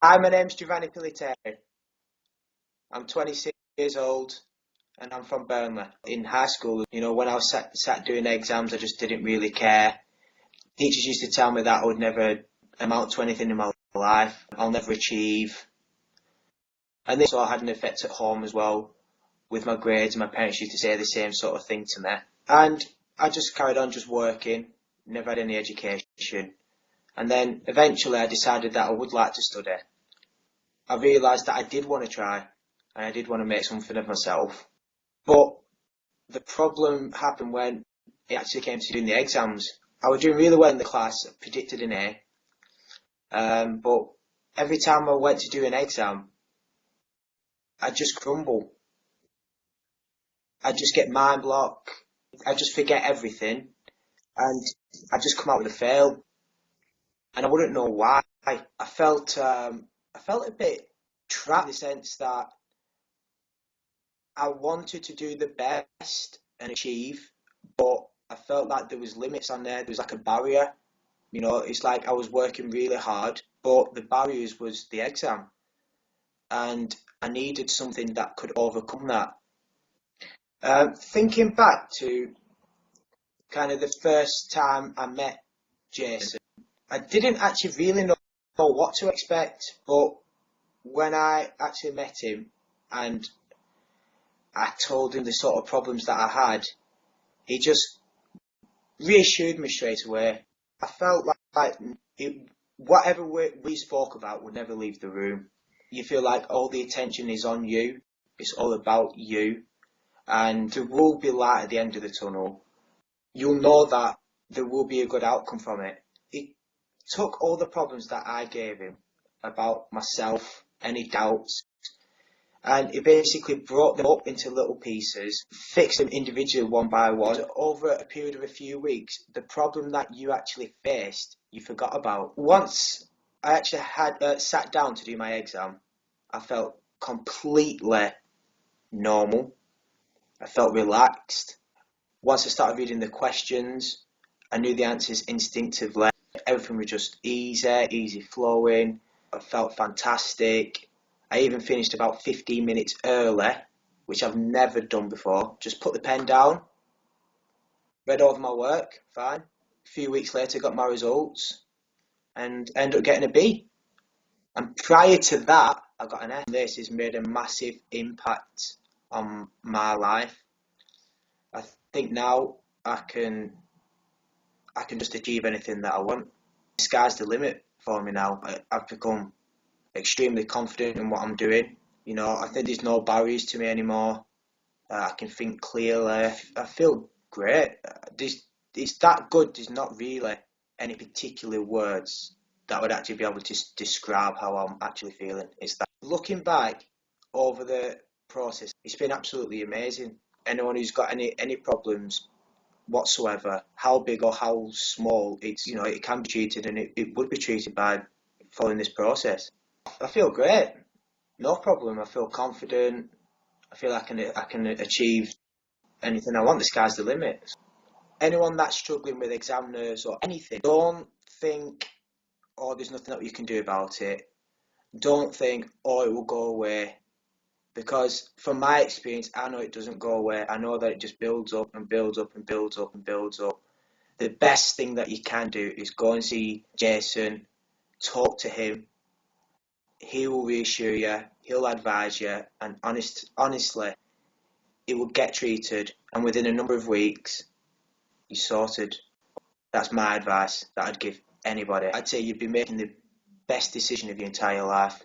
Hi, my name's Giovanni Piliteri. I'm 26 years old and I'm from Burnley. In high school, when I was sat doing exams, I just didn't really care. Teachers used to tell me that I would never amount to anything in my life. I'll never achieve. And this also had an effect at home as well with my grades. My parents used to say the same sort of thing to me. And I just carried on just working, never had any education. And then eventually I decided that I would like to study. I realised that I did want to try and I did want to make something of myself. But the problem happened when it actually came to doing the exams. I was doing really well in the class, predicted an A, but every time I went to do an exam, I'd just crumble. I'd just get mind block. I'd just forget everything, and I'd just come out with a fail, and I wouldn't know why. I felt a bit trapped in the sense that I wanted to do the best and achieve, but I felt like there was limits on there. There was like a barrier. It's like I was working really hard, but the barriers was the exam, and I needed something that could overcome that. Thinking back to kind of the first time I met Jason, I didn't actually really know what to expect, but when I actually met him and I told him the sort of problems that I had, he just reassured me straight away. I felt like whatever we spoke about would never leave the room. You feel like all the attention is on you. It's all about you. And there will be light at the end of the tunnel. You'll know that there will be a good outcome from it. He took all the problems that I gave him about myself, any doubts, and it basically brought them up into little pieces, fixed them individually one by one. Over a period of a few weeks, the problem that you actually faced, you forgot about. Once I actually had sat down to do my exam, I felt completely normal. I felt relaxed. Once I started reading the questions, I knew the answers instinctively. Everything was just easy flowing. I felt fantastic. I even finished about 15 minutes early, which I've never done before. Just put the pen down, read over my work, fine. A few weeks later, got my results and ended up getting a B. And prior to that, I got an S. This has made a massive impact on my life. I think now I can just achieve anything that I want. The sky's the limit for me now. I've become extremely confident in what I'm doing. I think there's no barriers to me anymore. I can think clearly. I feel great. It's that good. There's not really any particular words that would actually be able to describe how I'm actually feeling. It's that looking back over the process, it's been absolutely amazing. Anyone who's got any problems whatsoever, how big or how small, it can be treated, and it would be treated by following this process. I feel great, no problem. I feel confident. I feel I can achieve anything I want. The sky's the limit. Anyone that's struggling with exam nerves or anything, don't think, oh, there's nothing that you can do about it. Don't think, oh, it will go away. Because from my experience, I know it doesn't go away. I know that it just builds up and builds up and builds up and builds up. The best thing that you can do is go and see Jason, talk to him. He will reassure you, he'll advise you, and honestly, it will get treated, and within a number of weeks, you're sorted. That's my advice that I'd give anybody. I'd say you'd be making the best decision of your entire life.